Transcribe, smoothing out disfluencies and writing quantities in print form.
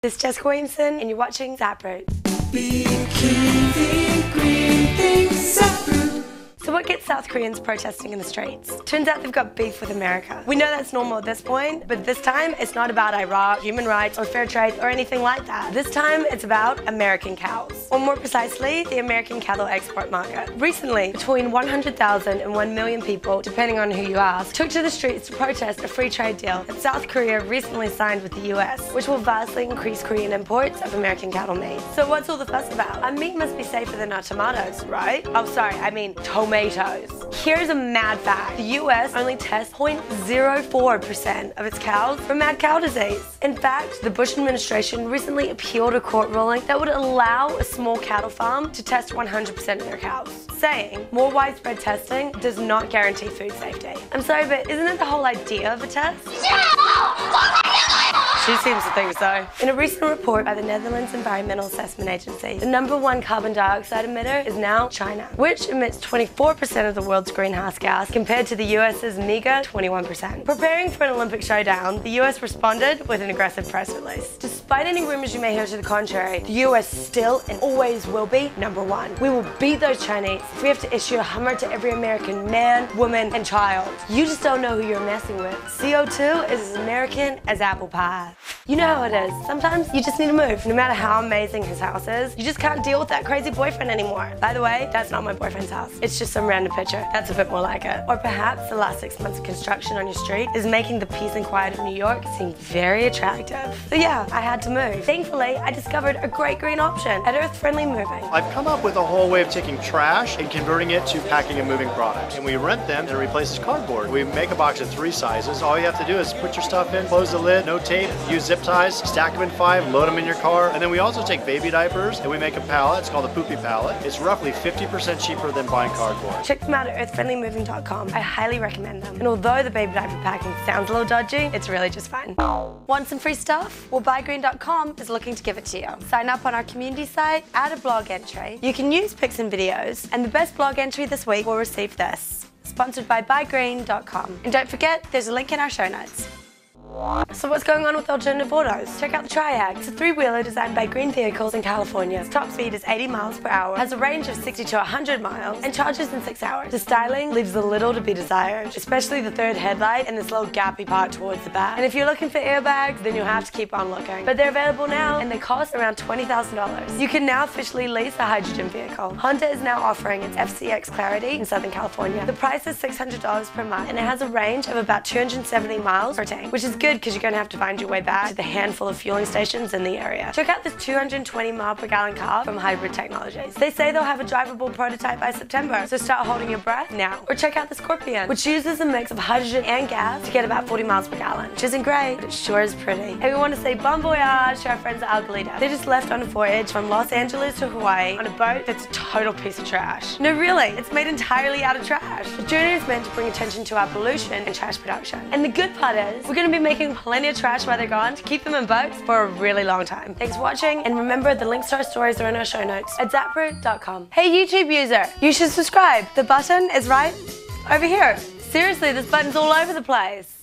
This is Jessica Williamson, and you're watching ZapRoot. So what gets South Koreans protesting in the streets? Turns out they've got beef with America. We know that's normal at this point, but this time it's not about Iraq, human rights, or fair trade, or anything like that. This time it's about American cows. Or more precisely, the American cattle export market. Recently, between 100,000 and 1 million people, depending on who you ask, took to the streets to protest a free trade deal that South Korea recently signed with the US, which will vastly increase Korean imports of American cattle meat. So what's all the fuss about? Our meat must be safer than our tomatoes, right? Oh, sorry, I mean tomatoes. Here's a mad fact. The US only tests 0.04% of its cows for mad cow disease. In fact, the Bush administration recently appealed a court ruling that would allow a small cattle farm to test 100% of their cows, saying more widespread testing does not guarantee food safety. I'm sorry, but isn't it the whole idea of a test? She seems to think so. In a recent report by the Netherlands Environmental Assessment Agency, the #1 carbon dioxide emitter is now China, which emits 24% of the world's greenhouse gas compared to the US's meager 21%. Preparing for an Olympic showdown, the US responded with an aggressive press release. Despite any rumors you may hear to the contrary, the US still and always will be #1. We will beat those Chinese if we have to issue a Hummer to every American man, woman, and child. You just don't know who you're messing with. CO2 is as American as apple pie. You know how it is. Sometimes you just need to move. No matter how amazing his house is, you just can't deal with that crazy boyfriend anymore. By the way, that's not my boyfriend's house. It's just some random picture. That's a bit more like it. Or perhaps the last 6 months of construction on your street is making the peace and quiet of New York seem very attractive. So yeah, I had to move. Thankfully, I discovered a great green option at Earth Friendly Moving. I've come up with a whole way of taking trash and converting it to packing and moving products. And we rent them and it replaces cardboard. We make a box of 3 sizes. All you have to do is put your stuff in, close the lid, no tape, use zip ties, stack them in 5, load them in your car. And then we also take baby diapers and we make a pallet. It's called a poopy pallet. It's roughly 50% cheaper than buying cardboard. Check them out at earthfriendlymoving.com. I highly recommend them. And although the baby diaper packing sounds a little dodgy, it's really just fun. Want some free stuff? Well, buygreen.com is looking to give it to you. Sign up on our community site, add a blog entry. You can use pics and videos, and the best blog entry this week will receive this. Sponsored by buygreen.com. And don't forget, there's a link in our show notes. So what's going on with alternative autos? Check out the Triac. It's a 3-wheeler designed by Green Vehicles in California. Its top speed is 80 miles per hour, has a range of 60 to 100 miles, and charges in 6 hours. The styling leaves a little to be desired, especially the third headlight and this little gappy part towards the back. And if you're looking for airbags, then you'll have to keep on looking. But they're available now, and they cost around $20,000. You can now officially lease a hydrogen vehicle. Honda is now offering its FCX Clarity in Southern California. The price is $600 per month, and it has a range of about 270 miles per tank, which is good because you're going to have to find your way back to the handful of fueling stations in the area. Check out this 220 mile per gallon car from Hybrid Technologies. They say they'll have a drivable prototype by September, so start holding your breath now. Or check out the Scorpion, which uses a mix of hydrogen and gas to get about 40 miles per gallon, which isn't great, but it sure is pretty. And we want to say bon voyage to our friends at Algalita. They just left on a voyage from Los Angeles to Hawaii on a boat that's a total piece of trash. No, really, it's made entirely out of trash. The journey is meant to bring attention to our pollution and trash production. And the good part is, we're going to be making plenty of trash while they're gone to keep them in boats for a really long time. Thanks for watching, and remember the links to our stories are in our show notes at ZapRoot.com. Hey YouTube user, you should subscribe. The button is right over here. Seriously, this button's all over the place.